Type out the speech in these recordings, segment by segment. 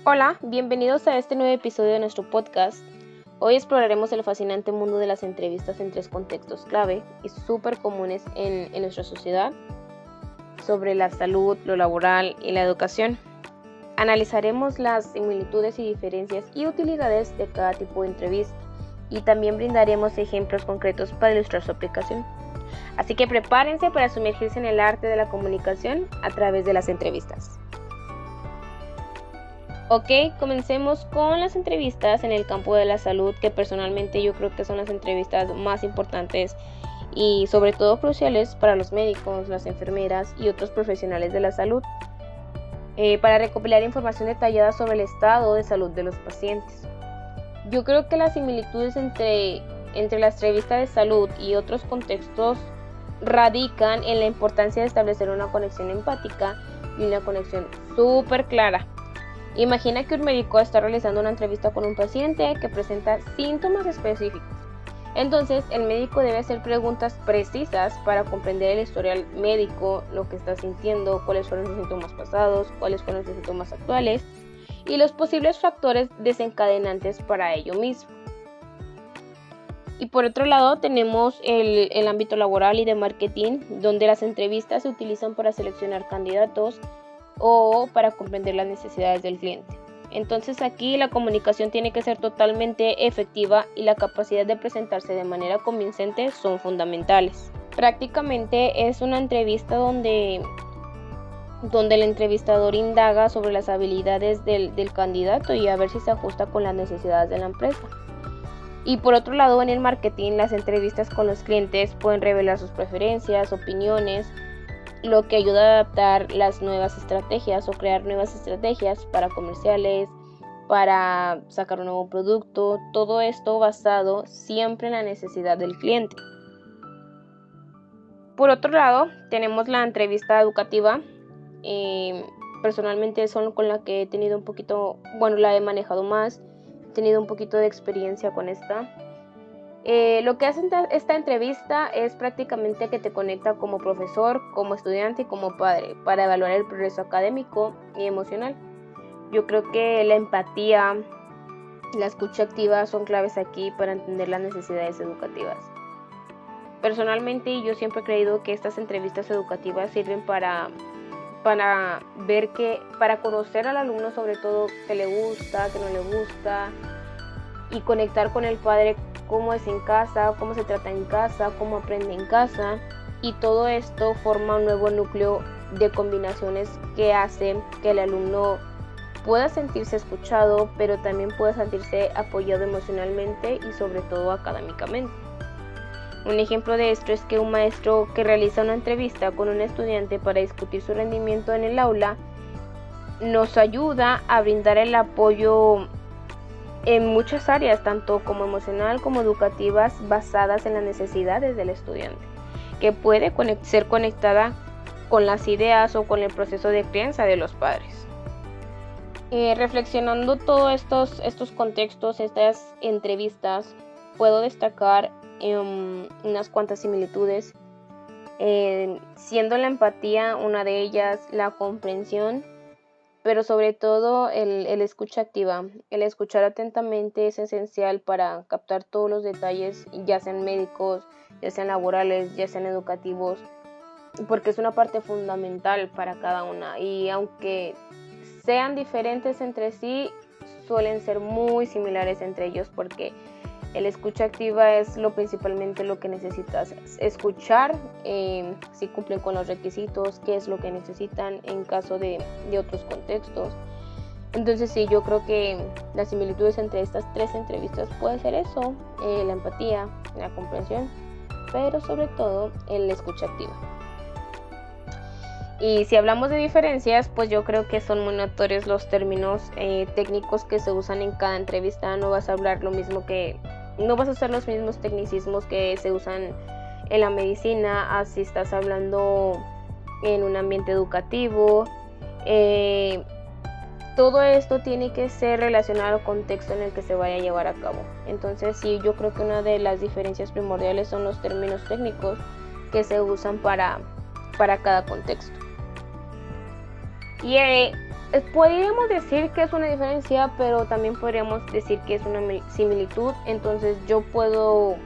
Hola, bienvenidos a este nuevo episodio de nuestro podcast. Hoy exploraremos el fascinante mundo de las entrevistas en tres contextos clave y súper comunes en nuestra sociedad sobre la salud, lo laboral y la educación. Analizaremos las similitudes y diferencias y utilidades de cada tipo de entrevista y también brindaremos ejemplos concretos para ilustrar su aplicación. Así que prepárense para sumergirse en el arte de la comunicación a través de las entrevistas. Ok, comencemos con las entrevistas en el campo de la salud, que personalmente yo creo que son las entrevistas más importantes y sobre todo cruciales para los médicos, las enfermeras y otros profesionales de la salud, para recopilar información detallada sobre el estado de salud de los pacientes. Yo creo que las similitudes entre las entrevistas de salud y otros contextos radican en la importancia de establecer una conexión empática y una conexión súper clara. Imagina que un médico está realizando una entrevista con un paciente que presenta síntomas específicos. Entonces, el médico debe hacer preguntas precisas para comprender el historial médico, lo que está sintiendo, cuáles fueron sus síntomas pasados, cuáles fueron sus síntomas actuales y los posibles factores desencadenantes para ello mismo. Y por otro lado, tenemos el ámbito laboral y de marketing, donde las entrevistas se utilizan para seleccionar candidatos o para comprender las necesidades del cliente. Entonces aquí la comunicación tiene que ser totalmente efectiva y la capacidad de presentarse de manera convincente son fundamentales. Prácticamente es una entrevista donde el entrevistador indaga sobre las habilidades del candidato y a ver si se ajusta con las necesidades de la empresa. Y por otro lado, en el marketing, las entrevistas con los clientes pueden revelar sus preferencias, opiniones, lo que ayuda a adaptar las nuevas estrategias o crear nuevas estrategias para comerciales, para sacar un nuevo producto, todo esto basado siempre en la necesidad del cliente. Por otro lado, tenemos la entrevista educativa. Personalmente son con la que he tenido la he manejado más, he tenido un poquito de experiencia con esta. Lo que hace esta entrevista es prácticamente que te conecta como profesor, como estudiante y como padre para evaluar el progreso académico y emocional. Yo creo que la empatía, la escucha activa son claves aquí para entender las necesidades educativas. Personalmente yo siempre he creído que estas entrevistas educativas sirven para conocer al alumno sobre todo qué le gusta, qué no le gusta y conectar con el padre, cómo es en casa, cómo se trata en casa, cómo aprende en casa, y todo esto forma un nuevo núcleo de combinaciones que hacen que el alumno pueda sentirse escuchado, pero también pueda sentirse apoyado emocionalmente y sobre todo académicamente. Un ejemplo de esto es que un maestro que realiza una entrevista con un estudiante para discutir su rendimiento en el aula nos ayuda a brindar el apoyo en muchas áreas, tanto como emocional como educativas, basadas en las necesidades del estudiante, que puede ser conectada con las ideas o con el proceso de crianza de los padres. Reflexionando todos estos contextos, estas entrevistas, puedo destacar unas cuantas similitudes, siendo la empatía una de ellas, la comprensión, pero sobre todo el escucha activa. El escuchar atentamente es esencial para captar todos los detalles, ya sean médicos, ya sean laborales, ya sean educativos, porque es una parte fundamental para cada una. Y aunque sean diferentes entre sí, suelen ser muy similares entre ellos, porque el escucha activa es principalmente lo que necesitas escuchar, si cumplen con los requisitos, qué es lo que necesitan en caso de otros contextos. Entonces sí, yo creo que las similitudes entre estas tres entrevistas puede ser eso, la empatía, la comprensión, pero sobre todo el escucha activa. Y si hablamos de diferencias, pues yo creo que son muy notorios los términos técnicos que se usan en cada entrevista. No vas a usar los mismos tecnicismos que se usan en la medicina, así estás hablando en un ambiente educativo. Todo esto tiene que ser relacionado al contexto en el que se vaya a llevar a cabo. Entonces sí, yo creo que una de las diferencias primordiales son los términos técnicos que se usan para cada contexto. Y podríamos decir que es una diferencia, pero también podríamos decir que es una similitud. Entonces yo puedo,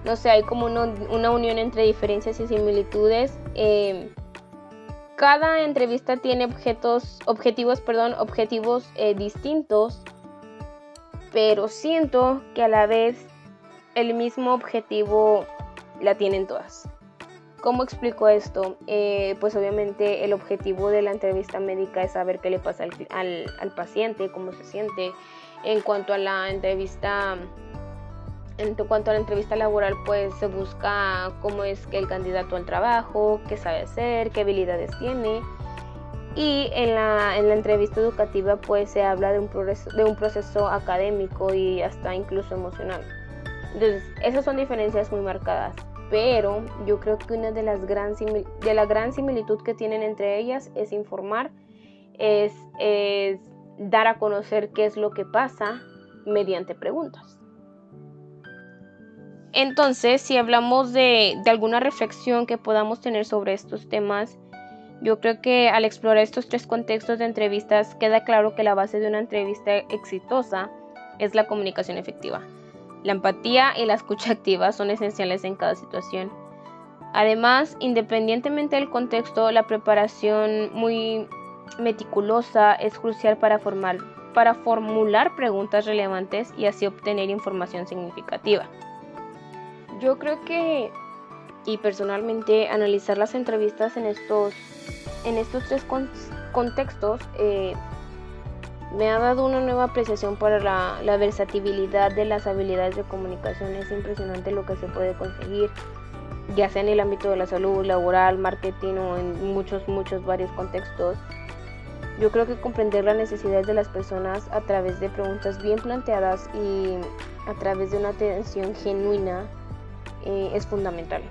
no sé, hay como una unión entre diferencias y similitudes. Cada entrevista tiene objetivos distintos, pero siento que a la vez el mismo objetivo la tienen todas. ¿Cómo explico esto? Pues obviamente el objetivo de la entrevista médica es saber qué le pasa al paciente, cómo se siente. En cuanto a la entrevista laboral, pues se busca cómo es que el candidato al trabajo, qué sabe hacer, qué habilidades tiene. Y en la entrevista educativa pues se habla de un proceso académico y hasta incluso emocional. Entonces esas son diferencias muy marcadas. Pero yo creo que una de la gran similitud que tienen entre ellas es informar, es dar a conocer qué es lo que pasa mediante preguntas. Entonces, si hablamos de alguna reflexión que podamos tener sobre estos temas, yo creo que al explorar estos 3 contextos de entrevistas queda claro que la base de una entrevista exitosa es la comunicación efectiva. La empatía y la escucha activa son esenciales en cada situación. Además, independientemente del contexto, la preparación muy meticulosa es crucial para formular preguntas relevantes y así obtener información significativa. Yo creo que, y personalmente, analizar las entrevistas en estos 3 contextos me ha dado una nueva apreciación para la versatilidad de las habilidades de comunicación. Es impresionante lo que se puede conseguir, ya sea en el ámbito de la salud, laboral, marketing o en muchos varios contextos. Yo creo que comprender las necesidades de las personas a través de preguntas bien planteadas y a través de una atención genuina es fundamental.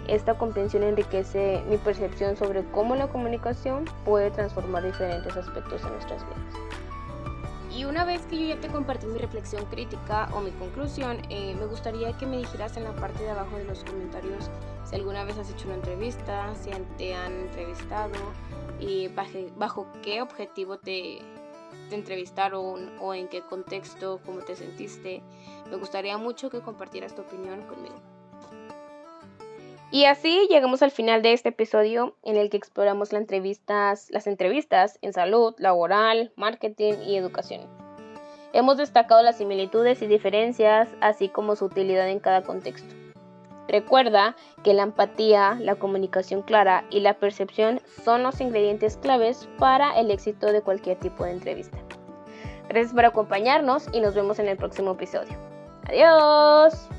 Esta comprensión enriquece mi percepción sobre cómo la comunicación puede transformar diferentes aspectos en nuestras vidas. Y una vez que yo ya te compartí mi reflexión crítica o mi conclusión, me gustaría que me dijeras en la parte de abajo de los comentarios si alguna vez has hecho una entrevista, si te han entrevistado y bajo qué objetivo te entrevistaron o en qué contexto, cómo te sentiste. Me gustaría mucho que compartieras tu opinión conmigo. Y así llegamos al final de este episodio en el que exploramos las entrevistas en salud, laboral, marketing y educación. Hemos destacado las similitudes y diferencias, así como su utilidad en cada contexto. Recuerda que la empatía, la comunicación clara y la percepción son los ingredientes claves para el éxito de cualquier tipo de entrevista. Gracias por acompañarnos y nos vemos en el próximo episodio. ¡Adiós!